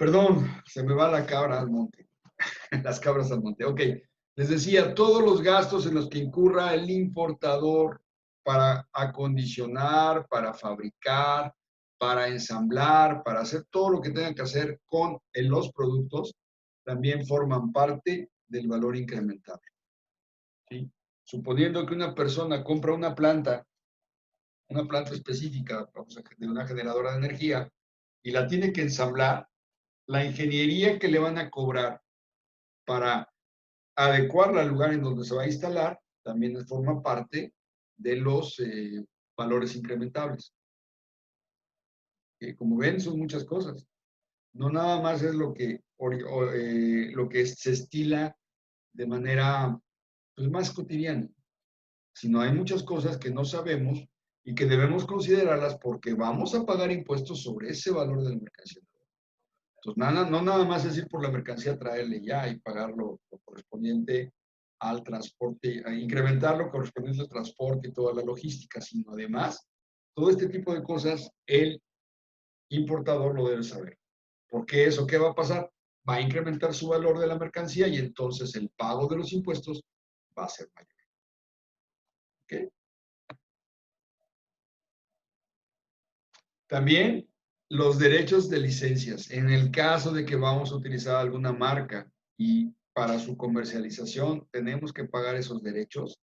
Perdón, se me va la cabra al monte. Las cabras al monte. Ok, les decía, todos los gastos en los que incurra el importador para acondicionar, para fabricar, para ensamblar, para hacer todo lo que tenga que hacer con los productos, también forman parte del valor incrementable. ¿Sí? Suponiendo que una persona compra una planta específica, vamos a, de una generadora de energía, y la tiene que ensamblar, la ingeniería que le van a cobrar para adecuarla al lugar en donde se va a instalar también forma parte de los valores incrementables. Como ven, son muchas cosas. No nada más es lo que se estila de manera pues, más cotidiana, sino hay muchas cosas que no sabemos y que debemos considerarlas porque vamos a pagar impuestos sobre ese valor de la mercancía. Entonces, no nada más es ir por la mercancía, traerle ya y pagar lo correspondiente al transporte, a incrementar lo correspondiente al transporte y toda la logística, sino además, todo este tipo de cosas, el importador lo debe saber. ¿Por qué eso? ¿Qué va a pasar? Va a incrementar su valor de la mercancía y entonces el pago de los impuestos va a ser mayor. ¿Okay? También los derechos de licencias. En el caso de que vamos a utilizar alguna marca y para su comercialización tenemos que pagar esos derechos.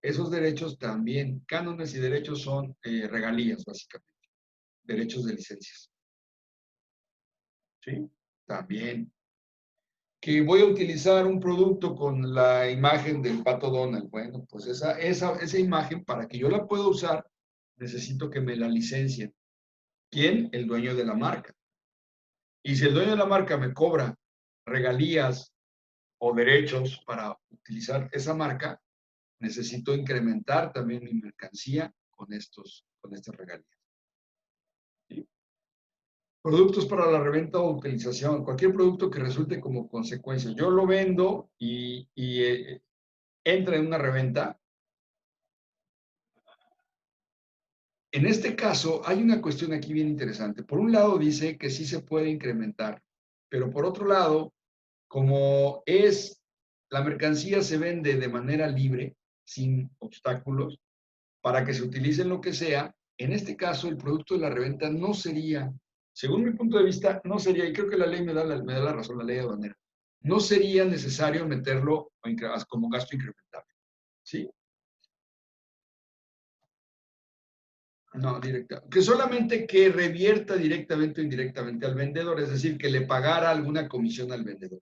Esos derechos también, cánones y derechos son regalías, básicamente. Derechos de licencias. ¿Sí? También. Que voy a utilizar un producto con la imagen del Pato Donald. Bueno, pues esa imagen, para que yo la pueda usar, necesito que me la licencien. ¿Quién? El dueño de la marca. Y si el dueño de la marca me cobra regalías o derechos para utilizar esa marca, necesito incrementar también mi mercancía con estas regalías. ¿Sí? Productos para la reventa o utilización. Cualquier producto que resulte como consecuencia. Yo lo vendo y entra en una reventa. En este caso, hay una cuestión aquí bien interesante. Por un lado dice que sí se puede incrementar, pero por otro lado, como la mercancía se vende de manera libre, sin obstáculos, para que se utilice en lo que sea, en este caso el producto de la reventa no sería, según mi punto de vista, no sería, y creo que la ley me da la razón, la ley aduanera, no sería necesario meterlo como gasto incrementable. ¿Sí? No, directa. Que solamente que revierta directamente o indirectamente al vendedor, es decir, que le pagara alguna comisión al vendedor.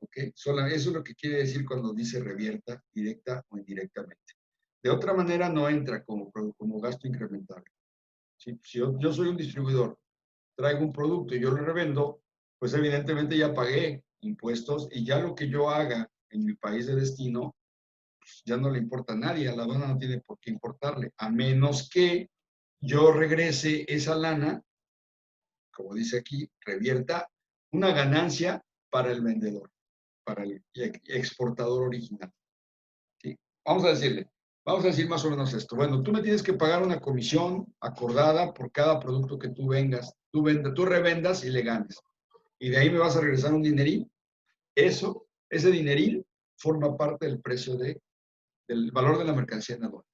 ¿Ok? Eso es lo que quiere decir cuando dice revierta directa o indirectamente. De otra manera no entra como gasto incrementable. ¿Sí? Si yo soy un distribuidor, traigo un producto y yo lo revendo, pues evidentemente ya pagué impuestos y ya lo que yo haga en mi país de destino, pues ya no le importa a nadie, a la aduana no tiene por qué importarle, a menos que yo regrese esa lana, como dice aquí, revierta una ganancia para el vendedor, para el exportador original. ¿Sí? Vamos a decir más o menos esto. Bueno, tú me tienes que pagar una comisión acordada por cada producto que tú tú revendas y le ganes. Y de ahí me vas a regresar un dinerín. Ese dinerín forma parte del precio del valor de la mercancía en aduana.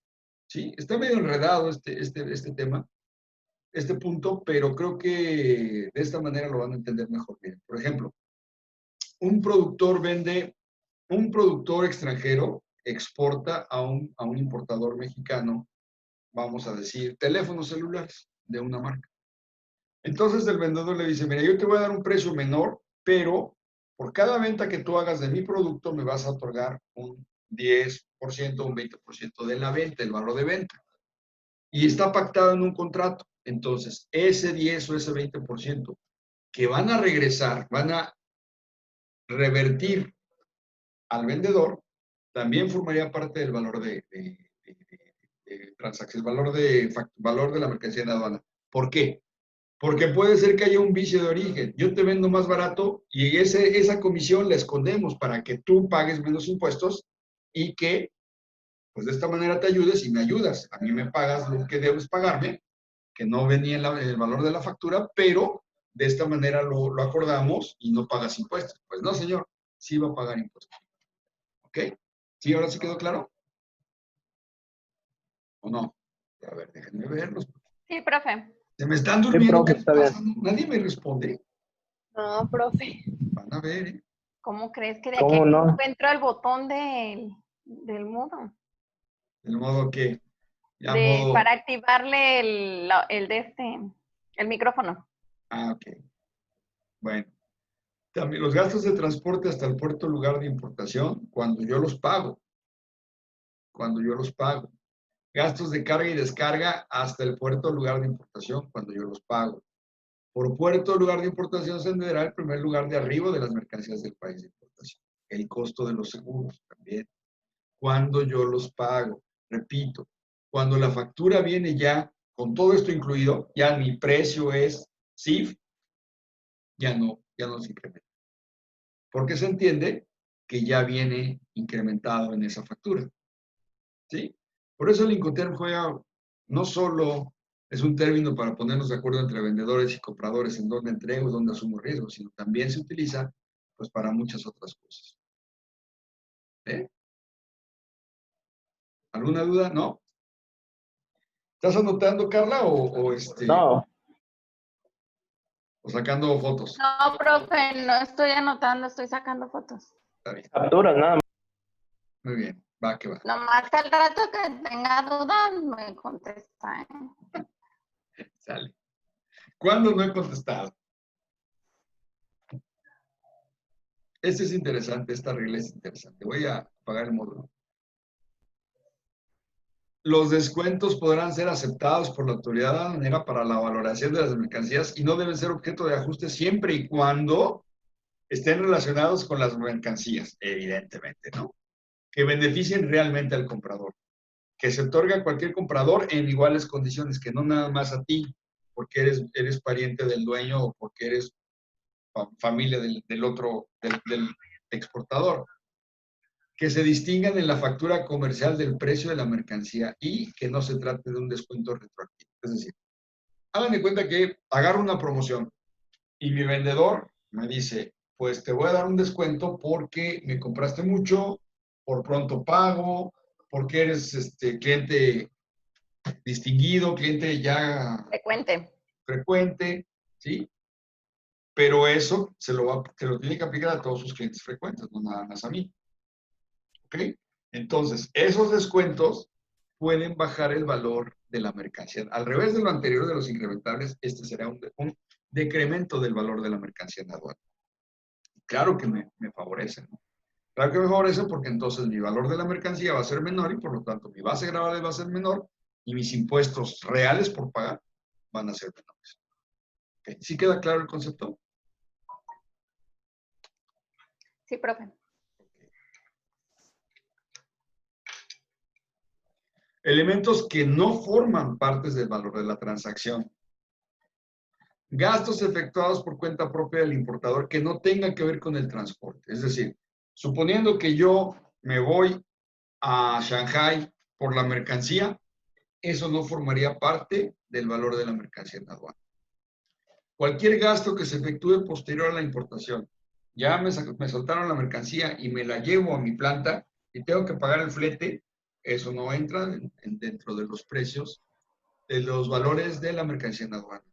Sí, está medio enredado este tema, este punto, pero creo que de esta manera lo van a entender mejor. Bien. Por ejemplo, un productor extranjero exporta a un importador mexicano, vamos a decir, teléfonos celulares de una marca. Entonces el vendedor le dice, mira, yo te voy a dar un precio menor, pero por cada venta que tú hagas de mi producto me vas a otorgar un 10%, un 20% de la venta, el valor de venta. Y está pactado en un contrato. Entonces, ese 10 o ese 20% que van a regresar, van a revertir al vendedor, también formaría parte del valor de transacción, valor de la mercancía en aduana. ¿Por qué? Porque puede ser que haya un vicio de origen. Yo te vendo más barato y esa comisión la escondemos para que tú pagues menos impuestos y que, pues de esta manera te ayudes y me ayudas. A mí me pagas lo que debes pagarme, que no venía en el valor de la factura, pero de esta manera lo acordamos y no pagas impuestos. Pues no, señor, sí va a pagar impuestos. ¿Ok? ¿Sí, ahora sí quedó claro? ¿O no? A ver, déjenme verlos. Sí, profe. ¿Se me están Sí, durmiendo? profe, ¿Qué está pasa? bien. Nadie me responde. No, profe. Van a ver, ¿eh? ¿Cómo crees que de aquí ¿Cómo no? encuentro el botón del mudo? De modo que, ya modo... Para activarle el micrófono. Ah, ok. Bueno. También los gastos de transporte hasta el puerto lugar de importación, cuando yo los pago. Cuando yo los pago. Gastos de carga y descarga hasta el puerto lugar de importación, cuando yo los pago. Por puerto lugar de importación se entenderá el primer lugar de arribo de las mercancías del país de importación. El costo de los seguros también. Cuando yo los pago. Repito, cuando la factura viene ya con todo esto incluido, ya mi precio es CIF, ya no se incrementa. Porque se entiende que ya viene incrementado en esa factura. ¿Sí? Por eso el Incoterm juega, no solo es un término para ponernos de acuerdo entre vendedores y compradores en dónde entrego y dónde asumo riesgos, sino también se utiliza pues para muchas otras cosas. ¿Eh? ¿Alguna duda? ¿No? ¿Estás anotando, Carla, No, o sacando fotos? No, profe, no estoy anotando, estoy sacando fotos. Está bien. capturas nada más. Muy bien. Va que va. Nomás al rato que tenga dudas me contesta. Sale. ¿Cuándo no he contestado? Este es interesante, esta regla es interesante. Voy a apagar el módulo. Los descuentos podrán ser aceptados por la autoridad aduanera para la valoración de las mercancías y no deben ser objeto de ajuste siempre y cuando estén relacionados con las mercancías, evidentemente, ¿no? Que beneficien realmente al comprador. Que se otorga a cualquier comprador en iguales condiciones, que no nada más a ti, porque eres pariente del dueño o porque eres familia del otro, del exportador. Que se distingan en la factura comercial del precio de la mercancía y que no se trate de un descuento retroactivo. Es decir, hagan de cuenta que agarro una promoción y mi vendedor me dice, pues te voy a dar un descuento porque me compraste mucho, por pronto pago, porque eres cliente distinguido, cliente ya frecuente, ¿sí? Pero eso se lo tiene que aplicar a todos sus clientes frecuentes, no nada más a mí. ¿Ok? Entonces, esos descuentos pueden bajar el valor de la mercancía. Al revés de lo anterior de los incrementables, este será un decremento del valor de la mercancía en aduana. Claro que me favorece, ¿no? Claro que me favorece porque entonces mi valor de la mercancía va a ser menor y por lo tanto mi base gravable va a ser menor y mis impuestos reales por pagar van a ser menores. ¿Okay? ¿Sí queda claro el concepto? Sí, profe. Elementos que no forman partes del valor de la transacción. Gastos efectuados por cuenta propia del importador que no tengan que ver con el transporte. Es decir, suponiendo que yo me voy a Shanghai por la mercancía, eso no formaría parte del valor de la mercancía en aduana. Cualquier gasto que se efectúe posterior a la importación, ya me soltaron la mercancía y me la llevo a mi planta y tengo que pagar el flete, eso no entra dentro de los precios, de los valores de la mercancía en aduana.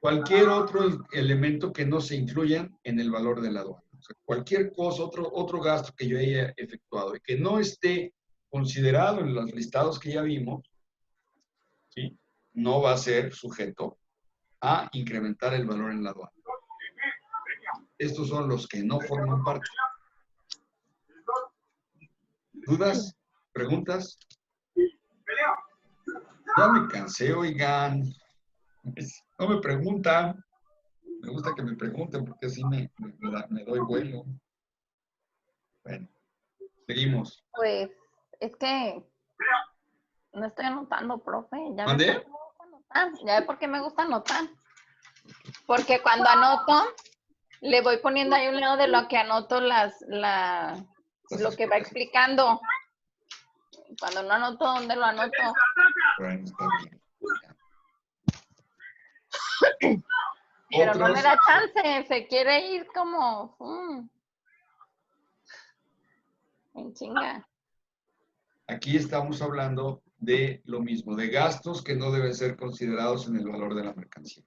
Cualquier otro elemento que no se incluyan en el valor de la aduana. O sea, cualquier cosa, otro gasto que yo haya efectuado y que no esté considerado en los listados que ya vimos, ¿sí? No va a ser sujeto a incrementar el valor en la aduana. Estos son los que no forman parte. ¿Dudas? ¿Preguntas? Ya me cansé, oigan. No me preguntan. Me gusta que me pregunten porque así me doy vuelo. Bueno, seguimos. Pues es que no estoy anotando, profe. Ya ve ¿Mandé? por qué me gusta anotar. Ya ve por qué me gusta anotar. Porque cuando anoto, le voy poniendo ahí un lado de lo que anoto lo que va explicando. Cuando no anoto, ¿dónde lo anoto? Bueno, está bien. Pero no Otros, me da chance, se quiere ir como en chinga. aquí estamos hablando de lo mismo, de gastos que no deben ser considerados en el valor de la mercancía.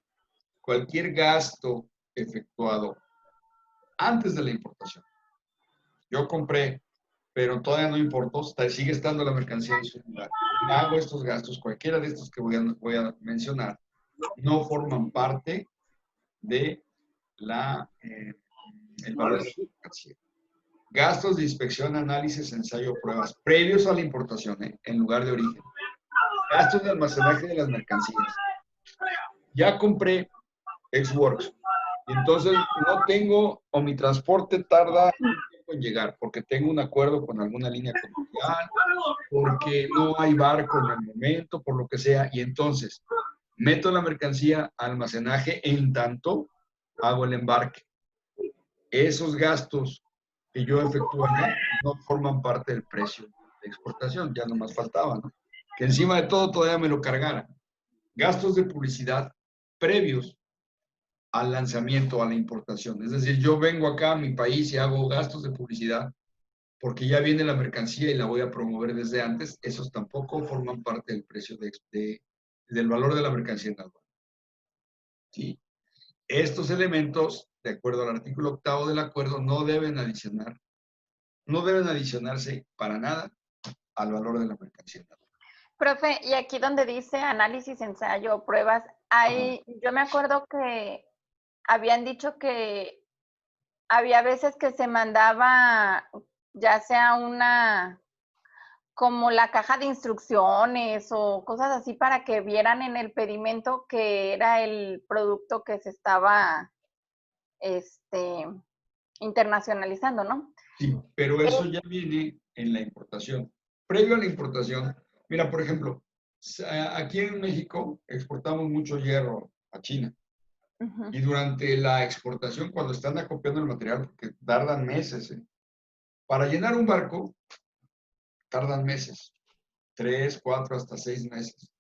Cualquier gasto efectuado antes de la importación. Yo compré, pero todavía no importó, sigue estando la mercancía en su lugar. Hago estos gastos, cualquiera de estos que voy a mencionar, no forman parte de el valor de la mercancía. Gastos de inspección, análisis, ensayo, pruebas previos a la importación, en lugar de origen. Gastos de almacenaje de las mercancías. Ya compré Ex-Works. Entonces no tengo, o mi transporte tarda un tiempo en llegar, porque tengo un acuerdo con alguna línea comercial, porque no hay barco en el momento, por lo que sea, y entonces meto la mercancía a almacenaje en tanto hago el embarque. Esos gastos que yo efectúo allá no forman parte del precio de exportación, ya nomás faltaba, ¿no? Que encima de todo todavía me lo cargara. Gastos de publicidad previos al lanzamiento, a la importación. Es decir, yo vengo acá a mi país y hago gastos de publicidad porque ya viene la mercancía y la voy a promover desde antes. Esos tampoco forman parte del precio del valor de la mercancía en aduana. ¿Sí? Estos elementos, de acuerdo al artículo 8º del acuerdo, no deben adicionarse para nada al valor de la mercancía en aduana. Profe, y aquí donde dice análisis, ensayo, pruebas, yo me acuerdo que habían dicho que había veces que se mandaba ya sea como la caja de instrucciones o cosas así para que vieran en el pedimento que era el producto que se estaba internacionalizando, ¿no? Sí, pero eso ya viene en la importación. Previo a la importación, mira, por ejemplo, aquí en México exportamos mucho hierro a China. Y durante la exportación, cuando están acopiando el material, porque tardan meses, para llenar un barco, tardan meses, 3, 4, hasta 6 meses.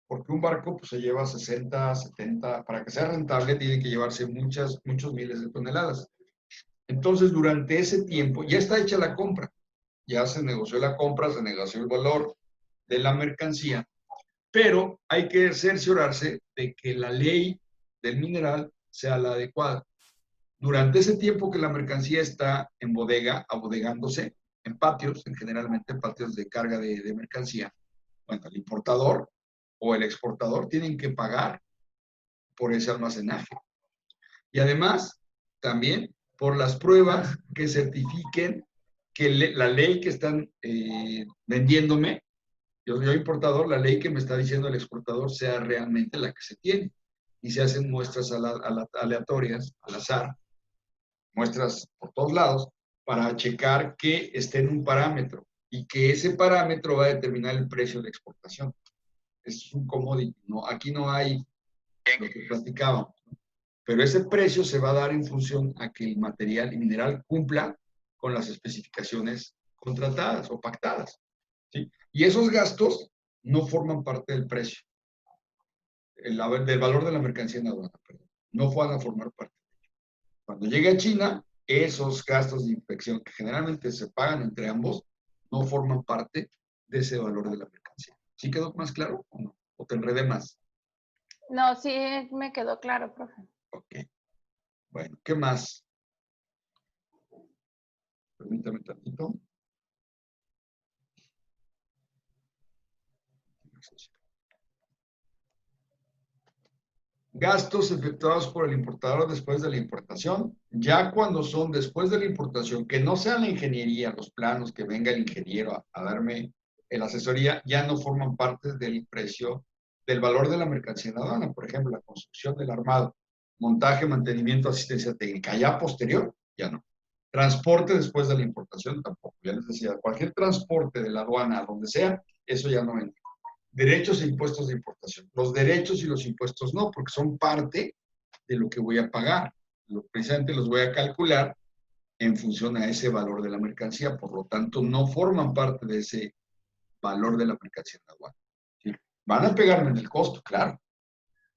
Porque un barco pues, se lleva 60, 70, para que sea rentable tiene que llevarse muchos miles de toneladas. Entonces, durante ese tiempo, ya está hecha la compra, ya se negoció la compra, se negoció el valor de la mercancía, pero hay que cerciorarse de que la ley del mineral sea la adecuada. Durante ese tiempo que la mercancía está en bodega, abodegándose, en patios, generalmente patios de carga de mercancía, bueno, el importador o el exportador tienen que pagar por ese almacenaje. Y además, también por las pruebas que certifiquen que la ley que están vendiéndome, yo importador, la ley que me está diciendo el exportador sea realmente la que se tiene. Y se hacen muestras aleatorias, al azar, muestras por todos lados, para checar que esté en un parámetro y que ese parámetro va a determinar el precio de exportación. Es un commodity, ¿no? Aquí no hay lo que platicábamos, ¿no? Pero ese precio se va a dar en función a que el material y mineral cumpla con las especificaciones contratadas o pactadas, ¿sí? Y esos gastos no forman parte del precio, del valor de la mercancía en aduana, perdón. No van a formar parte. Cuando llegue a China, esos gastos de inspección que generalmente se pagan entre ambos no forman parte de ese valor de la mercancía. ¿Sí quedó más claro o no? ¿O te enredé más? No, sí me quedó claro, profe. Ok. Bueno, ¿qué más? Permítame tantito. Gastos efectuados por el importador después de la importación. Ya cuando son después de la importación, que no sea la ingeniería, los planos, que venga el ingeniero a darme la asesoría, ya no forman parte del precio, del valor de la mercancía en aduana. Por ejemplo, la construcción del armado, montaje, mantenimiento, asistencia técnica. Ya posterior, ya no. Transporte después de la importación tampoco. Ya les decía, cualquier transporte de la aduana a donde sea, eso ya no entra. Derechos e impuestos de importación. Los derechos y los impuestos no, porque son parte de lo que voy a pagar. Precisamente los voy a calcular en función a ese valor de la mercancía. Por lo tanto, no forman parte de ese valor de la mercancía en aduana. ¿Sí? Van a pegarme en el costo, claro.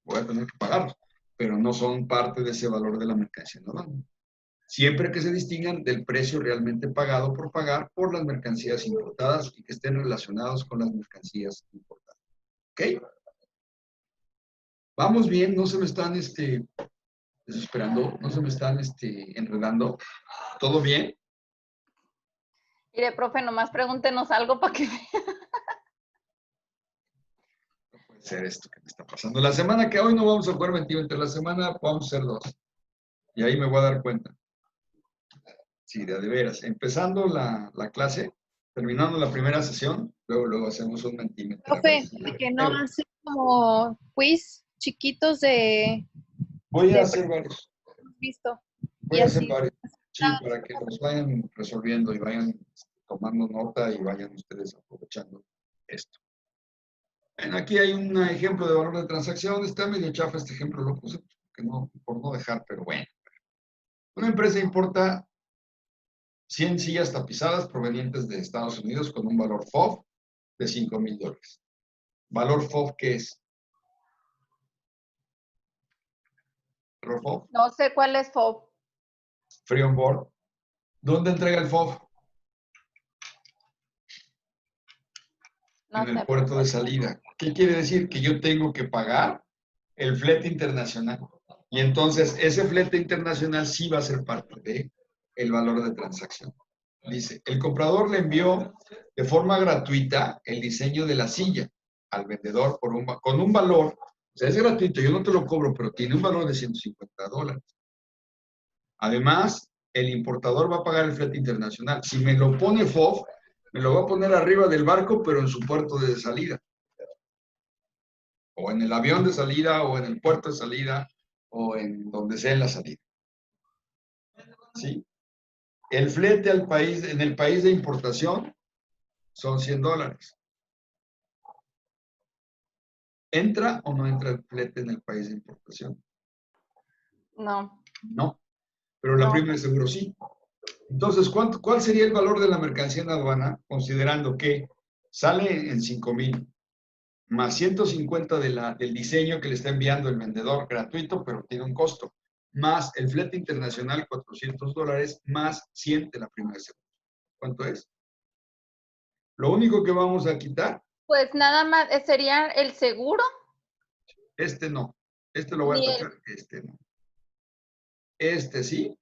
Voy a tener que pagarlos. pero no son parte de ese valor de la mercancía en aduana. Siempre que se distingan del precio realmente pagado por pagar por las mercancías importadas y que estén relacionados con las mercancías importadas. ¿Ok? Vamos bien, no se me están desesperando, no se me están enredando. ¿Todo bien? Mire, profe, nomás pregúntenos algo para que... No puede ser esto que me está pasando. La semana que hoy no vamos a jugar 21, entre la semana vamos a hacer 2. Y ahí me voy a dar cuenta. Sí, de veras. Empezando la clase, terminando la primera sesión, luego hacemos un mentímetro. Profe, ¿de que no hace como quiz chiquitos Voy a de hacer varios. visto? Voy Y a hacer así. varios. Sí, para que los vayan resolviendo y vayan tomando nota y vayan ustedes aprovechando esto. Bueno, aquí hay un ejemplo de valor de transacción. Está medio chafa este ejemplo, lo puse por no dejar, pero bueno. Una empresa importa 100 sillas tapizadas provenientes de Estados Unidos con un valor FOB de $5,000. ¿Valor FOB qué es? ¿Valor FOB? No sé cuál es FOB. Free on board. ¿Dónde entrega el FOB? No En el sé. puerto de salida. ¿Qué quiere decir? Que yo tengo que pagar el flete internacional. Y entonces ese flete internacional sí va a ser parte del valor de transacción. Dice, el comprador le envió de forma gratuita el diseño de la silla al vendedor con un valor, o sea, es gratuito, yo no te lo cobro, pero tiene un valor de $150. Además, el importador va a pagar el flete internacional. Si me lo pone FOB, me lo va a poner arriba del barco, pero en su puerto de salida. O en el avión de salida, o en el puerto de salida, o en donde sea en la salida. ¿Sí? El flete al país, en el país de importación, son $100. ¿Entra o no entra el flete en el país de importación? No. No, pero la No. prima de seguro sí. Entonces, ¿cuál sería el valor de la mercancía en aduana, considerando que sale en 5,000, más 150 del diseño que le está enviando el vendedor gratuito, pero tiene un costo, más el flete internacional, $400, más 100 de la prima de seguro? ¿Cuánto es? Lo único que vamos a quitar, Pues nada más, sería el seguro. no, lo voy a Ni tachar, no. Este sí,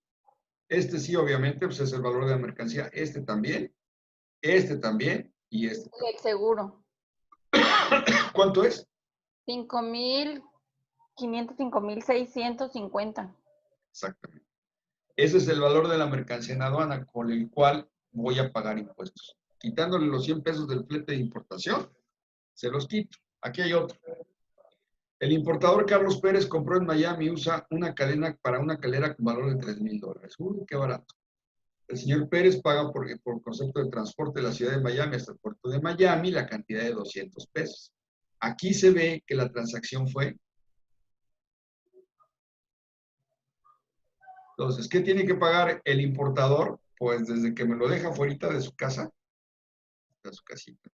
obviamente, pues es el valor de la mercancía, este también, y este también. el seguro. ¿Cuánto es? 5,500, 5,650. Exactamente. Ese es el valor de la mercancía en aduana con el cual voy a pagar impuestos. Quitándole los 100 pesos del flete de importación, se los quito. Aquí hay otro. El importador Carlos Pérez compró en Miami, usa una cadena para una calera con valor de $3,000. Uy, qué barato. El señor Pérez paga por concepto de transporte de la ciudad de Miami hasta el puerto de Miami la cantidad de 200 pesos. Aquí se ve que la transacción fue. Entonces, ¿qué tiene que pagar el importador? Pues desde que me lo deja fuera de su casa, de su casita.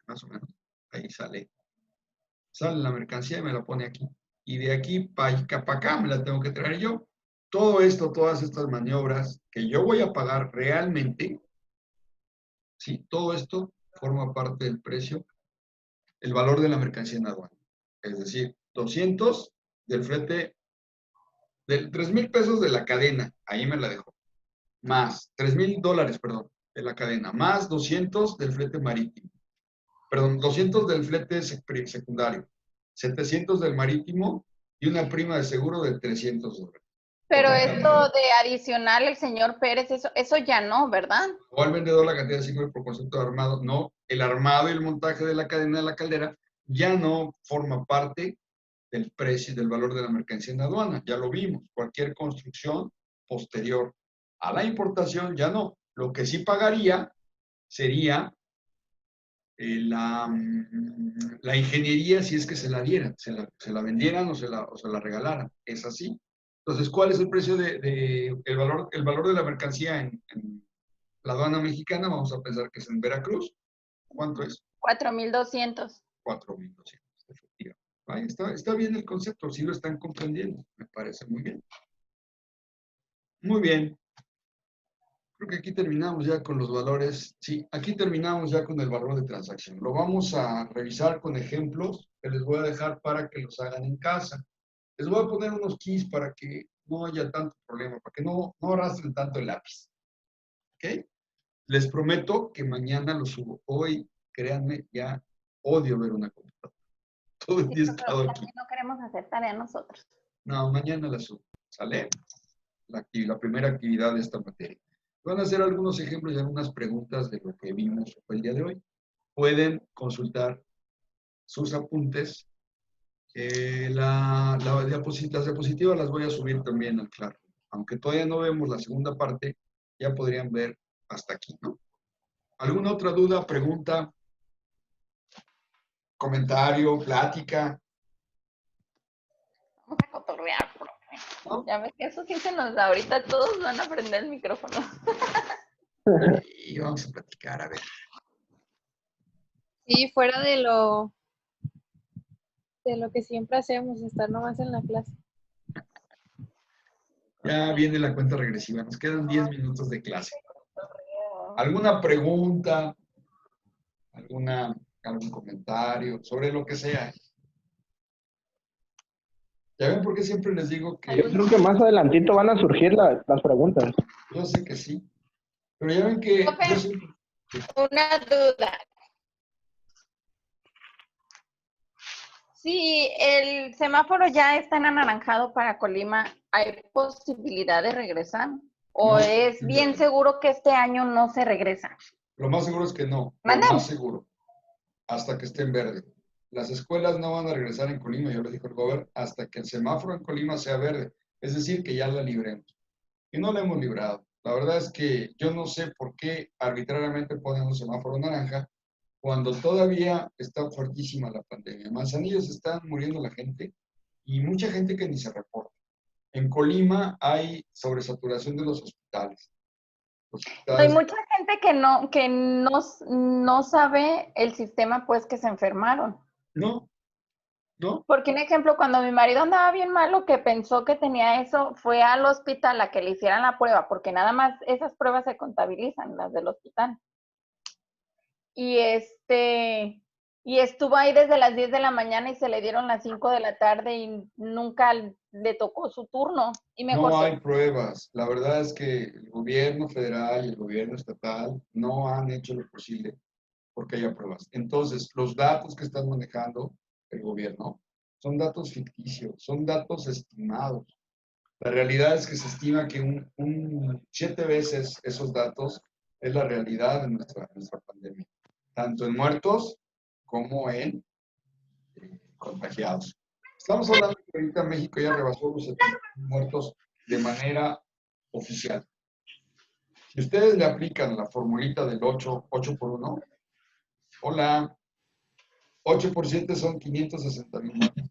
Más o menos. Ahí sale. Sale la mercancía y me la pone aquí. Y de aquí para acá me la tengo que traer yo. Todo esto, todas estas maniobras que yo voy a pagar realmente, sí, todo esto forma parte del precio, el valor de la mercancía en aduana. Es decir, 200 del flete, del 3,000 pesos de la cadena, ahí me la dejo. Más $3,000, perdón, de la cadena, más 200 del flete marítimo. Perdón, 200 del flete secundario, 700 del marítimo y una prima de seguro de $300. Pero esto de adicional, el señor Pérez, eso ya no, ¿verdad? O al vendedor la cantidad de 5,000 por concepto de armado. No, el armado y el montaje de la cadena de la caldera ya no forma parte del precio, del valor de la mercancía en aduana. Ya lo vimos. Cualquier construcción posterior a la importación ya no. Lo que sí pagaría sería la ingeniería si es que se la dieran, se la vendieran o se la regalaran. Es así. Entonces, ¿cuál es el precio el valor de la mercancía en la aduana mexicana? Vamos a pensar que es en Veracruz. ¿Cuánto es? 4,200. 4,200, efectivamente. Ahí está bien el concepto, sí lo están comprendiendo, me parece muy bien. Muy bien. Creo que aquí terminamos ya con los valores. Sí, aquí terminamos ya con el valor de transacción. Lo vamos a revisar con ejemplos que les voy a dejar para que los hagan en casa. Les voy a poner unos keys para que no haya tanto problema, para que no arrastren tanto el lápiz. ¿Ok? Les prometo que mañana lo subo. Hoy, créanme, ya odio ver una computadora. Todo el día he estado aquí. No queremos hacer tarea nosotros. No, mañana la subo. ¿Sale? La primera actividad de esta materia. Van a hacer algunos ejemplos y algunas preguntas de lo que vimos el día de hoy. Pueden consultar sus apuntes. Las diapositivas las voy a subir también al Claro. Aunque todavía no vemos la segunda parte, ya podrían ver hasta aquí, ¿no? ¿Alguna otra duda, pregunta, comentario, plática? Vamos a cotorrear, profe. ¿No? Ya ves que eso sí se nos da. Ahorita todos van a prender el micrófono. Y vamos a platicar, a ver. Sí, fuera de lo que siempre hacemos, estar nomás en la clase. Ya viene la cuenta regresiva. Nos quedan 10 minutos de clase. ¿Alguna pregunta? ¿Algún comentario sobre lo que sea? ¿Ya ven por qué siempre les digo que... Yo creo que más adelantito van a surgir las preguntas. Yo sé que sí. Pero ya ven que... Profe, yo siempre... una duda. Si el semáforo ya está en anaranjado para Colima, ¿hay posibilidad de regresar? ¿O No, es bien seguro que este año no se regresa? Lo más seguro es que no. ¿Manden? Lo más seguro. Hasta que esté en verde. Las escuelas no van a regresar en Colima, ya lo dijo el gobernador, hasta que el semáforo en Colima sea verde. Es decir, que ya la libremos. Y no la hemos librado. La verdad es que yo no sé por qué arbitrariamente ponen un semáforo naranja cuando todavía está fuertísima la pandemia. En Manzanillo se está muriendo la gente y mucha gente que ni se reporta. En Colima hay sobresaturación de los hospitales. Hay mucha gente que no sabe el sistema, pues, que se enfermaron. No. Porque un ejemplo, cuando mi marido andaba bien malo, que pensó que tenía eso, fue al hospital a que le hicieran la prueba, porque nada más esas pruebas se contabilizan, las del hospital. Y estuvo ahí desde las 10 de la mañana y se le dieron las 5 de la tarde y nunca le tocó su turno. Y mejor No hay pruebas. La verdad es que el gobierno federal y el gobierno estatal no han hecho lo posible porque haya pruebas. Entonces, los datos que están manejando el gobierno son datos ficticios, son datos estimados. La realidad es que se estima que 7 veces esos datos es la realidad de nuestra pandemia, tanto en muertos como en contagiados. Estamos hablando de que ahorita México ya rebasó los 70 muertos de manera oficial. Si ustedes le aplican la formulita del 8 por 1, hola, 8 por 7 son 560,000 muertos.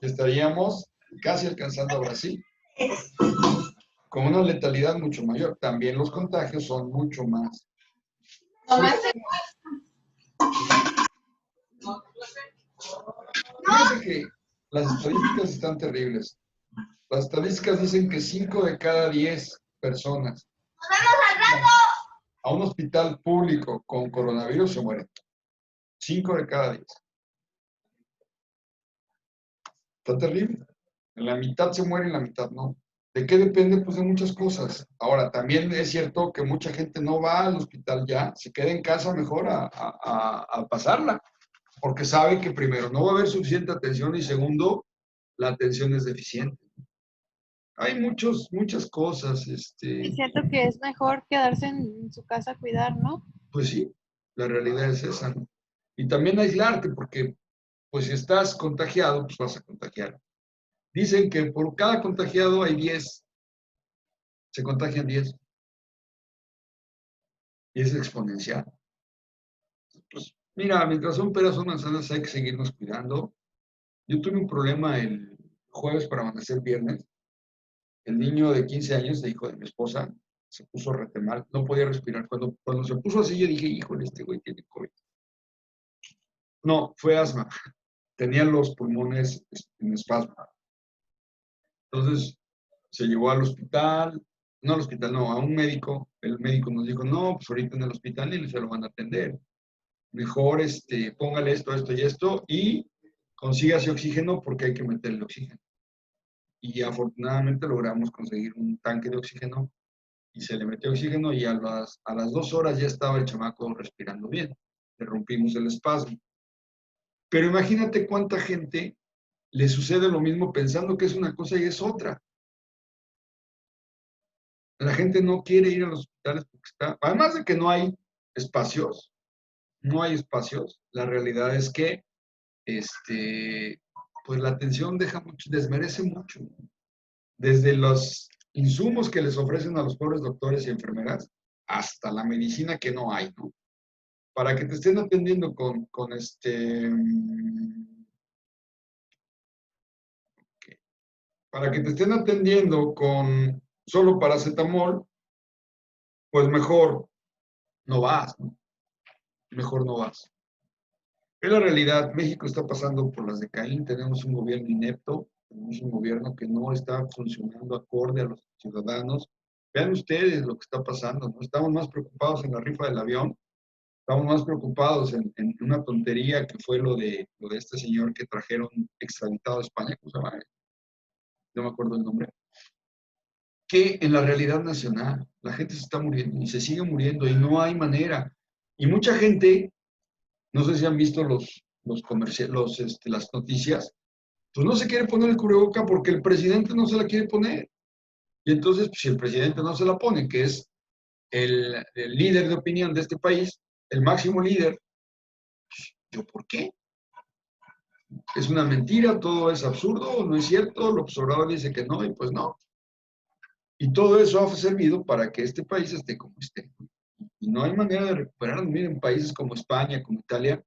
Estaríamos casi alcanzando a Brasil, con una letalidad mucho mayor. También los contagios son mucho más. Fíjense que las estadísticas están terribles. Las estadísticas dicen que 5 de cada 10 personas a un hospital público con coronavirus se mueren. 5 de cada 10. Está terrible. En la mitad se muere, en la mitad no. ¿De qué depende? Pues de muchas cosas. Ahora, también es cierto que mucha gente no va al hospital ya, se queda en casa mejor a pasarla, porque sabe que primero no va a haber suficiente atención y segundo, la atención es deficiente. Hay muchas cosas. Es cierto que es mejor quedarse en su casa a cuidar, ¿no? Pues sí, la realidad es esa, ¿no? Y también aislarte, porque pues si estás contagiado, pues vas a contagiar. Dicen que por cada contagiado hay 10. Se contagian 10. Y es exponencial. Pues mira, mientras son peras, son manzanas, hay que seguirnos cuidando. Yo tuve un problema el jueves para amanecer viernes. El niño de 15 años, de hijo de mi esposa, se puso rete mal, no podía respirar. Cuando se puso así, yo dije, híjole, este güey tiene COVID. No, fue asma. tenía los pulmones en espasmo. Entonces se llevó al hospital, no al hospital, no, a un médico. El médico nos dijo, no, pues ahorita en el hospital ni se lo van a atender. Mejor póngale esto, esto y esto y consígase oxígeno porque hay que meterle oxígeno. Y afortunadamente logramos conseguir un tanque de oxígeno y se le metió oxígeno y a las 2 horas ya estaba el chamaco respirando bien. Le rompimos el espasmo. Pero imagínate cuánta gente le sucede lo mismo pensando que es una cosa y es otra. La gente no quiere ir a los hospitales porque además de que no hay espacios, la realidad es que pues la atención desmerece mucho. Desde los insumos que les ofrecen a los pobres doctores y enfermeras hasta la medicina que no hay, ¿no? Para que te estén atendiendo para que te estén atendiendo con solo paracetamol, pues mejor no vas, ¿no? Mejor no vas. Es la realidad, México está pasando por las de Caín, tenemos un gobierno inepto, tenemos un gobierno que no está funcionando acorde a los ciudadanos. Vean ustedes lo que está pasando, ¿no? Estamos más preocupados en la rifa del avión, estamos más preocupados en una tontería que fue lo de este señor que trajeron extraditado a España, ¿cómo se llama? No me acuerdo el nombre, que en la realidad nacional la gente se está muriendo y se sigue muriendo y no hay manera. Y mucha gente, no sé si han visto las noticias, pues no se quiere poner el cubreboca porque el presidente no se la quiere poner. Y entonces, pues, si el presidente no se la pone, que es el líder de opinión de este país, el máximo líder, pues, ¿yo por qué? Es una mentira, todo es absurdo, no es cierto, López Obrador dice que no, y pues no. Y todo eso ha servido para que este país esté como esté. Y no hay manera de recuperarlo. Miren, países como España, como Italia,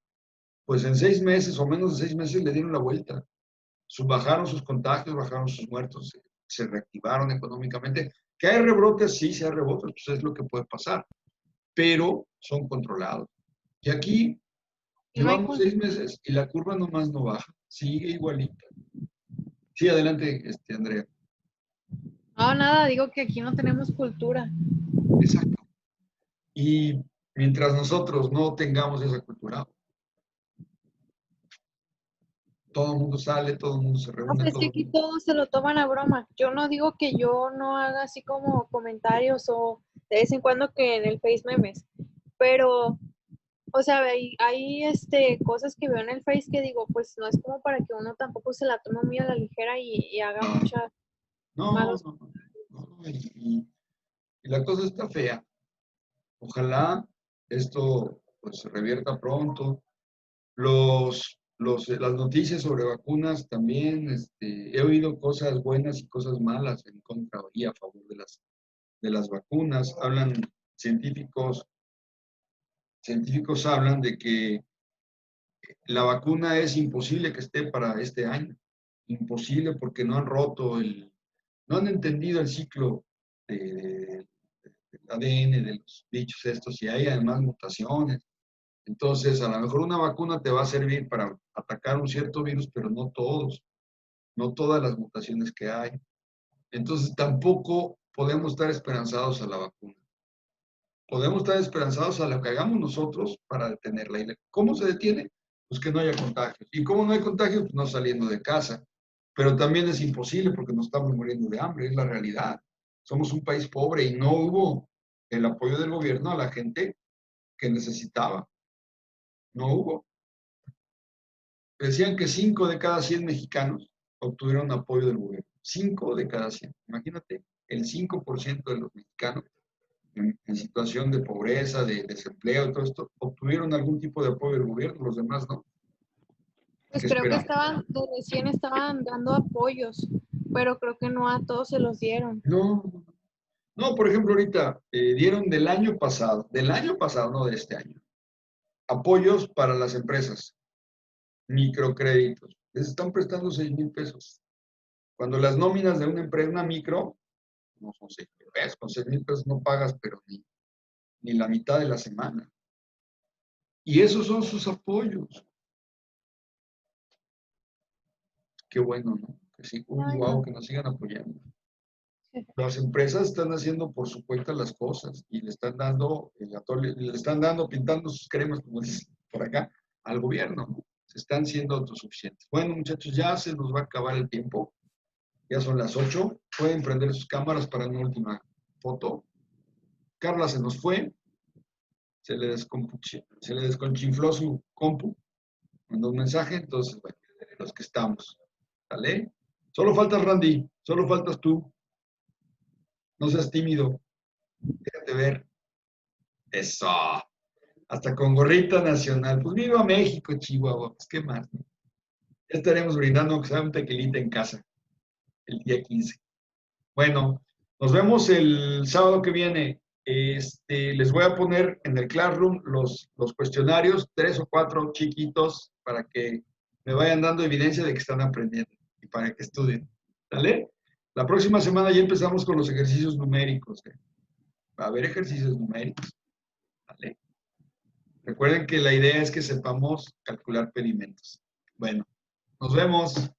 pues en 6 meses o menos de 6 meses le dieron la vuelta. Bajaron sus contagios, bajaron sus muertos, se reactivaron económicamente. ¿Que hay rebrotes? Sí, sí hay rebrotes, pues es lo que puede pasar, pero son controlados. Y aquí Y no hay llevamos 6 meses y la curva nomás no baja, sigue igualita. Sí, adelante, Andrea. No, nada, digo que aquí no tenemos cultura. Exacto. Y mientras nosotros no tengamos esa cultura, todo el mundo sale, todo el mundo se No, reúne, pues que todo el aquí mundo... todos se lo toman a broma. Yo no digo que yo no haga así como comentarios o de vez en cuando que en el Face memes, pero, o sea, hay cosas que veo en el Face que digo, pues no es como para que uno tampoco se la tome muy a la ligera y haga No, muchas no, malos. no, no, y la cosa está fea. Ojalá esto pues se revierta pronto. Las noticias sobre vacunas también, he oído cosas buenas y cosas malas en contra y a favor de las vacunas. Científicos hablan de que la vacuna es imposible que esté para este año. Imposible porque no han entendido el ciclo del ADN de los bichos estos y hay además mutaciones. Entonces, a lo mejor una vacuna te va a servir para atacar un cierto virus, pero no todos, no todas las mutaciones que hay. Entonces, tampoco podemos estar esperanzados a la vacuna. Podemos estar esperanzados a lo que hagamos nosotros para detenerla. ¿Y cómo se detiene? Pues que no haya contagios. ¿Y cómo no hay contagios? Pues no saliendo de casa. Pero también es imposible porque nos estamos muriendo de hambre, es la realidad. Somos un país pobre y no hubo el apoyo del gobierno a la gente que necesitaba. No hubo. Decían que 5 de cada 100 mexicanos obtuvieron apoyo del gobierno. 5 de cada 100. Imagínate, el 5% de los mexicanos en situación de pobreza, de desempleo, todo esto, obtuvieron algún tipo de apoyo del gobierno, los demás no. Pues ¿Qué creo que esperamos? estaban, de recién estaban dando apoyos, pero creo que no a todos se los dieron. No, no, por ejemplo, ahorita dieron del año pasado, no de este año, apoyos para las empresas, microcréditos. Les están prestando 6,000 pesos. Cuando las nóminas de una empresa, una micro, no son 6,000 pesos, con 6,000 pesos no pagas, pero ni la mitad de la semana. Y esos son sus apoyos. Qué bueno, ¿no? Que sí, Ay, wow, no. que nos sigan apoyando. Las empresas están haciendo por su cuenta las cosas y le están dando, le están dando, pintando sus cremas, como dice por acá, al gobierno, ¿no? Se están siendo autosuficientes. Bueno, muchachos, ya se nos va a acabar el tiempo. Ya son las 8. Pueden prender sus cámaras para una última foto. Carla se nos fue. Se le desconchinfló su compu. Mandó un mensaje. Entonces, bueno, los que estamos. ¿Sale? Solo faltas, Randy. Solo faltas tú. No seas tímido. Déjate ver. Eso. Hasta con gorrita nacional. Pues viva México, Chihuahua. Pues qué más, ¿no? Ya estaremos brindando aunque sea un tequilita en casa el día 15. Bueno, nos vemos el sábado que viene. Les voy a poner en el Classroom los cuestionarios, 3 o 4 chiquitos, para que me vayan dando evidencia de que están aprendiendo y para que estudien. ¿Sale? La próxima semana ya empezamos con los ejercicios numéricos. Va a haber ejercicios numéricos. ¿Sale? Recuerden que la idea es que sepamos calcular pedimentos. Bueno, nos vemos.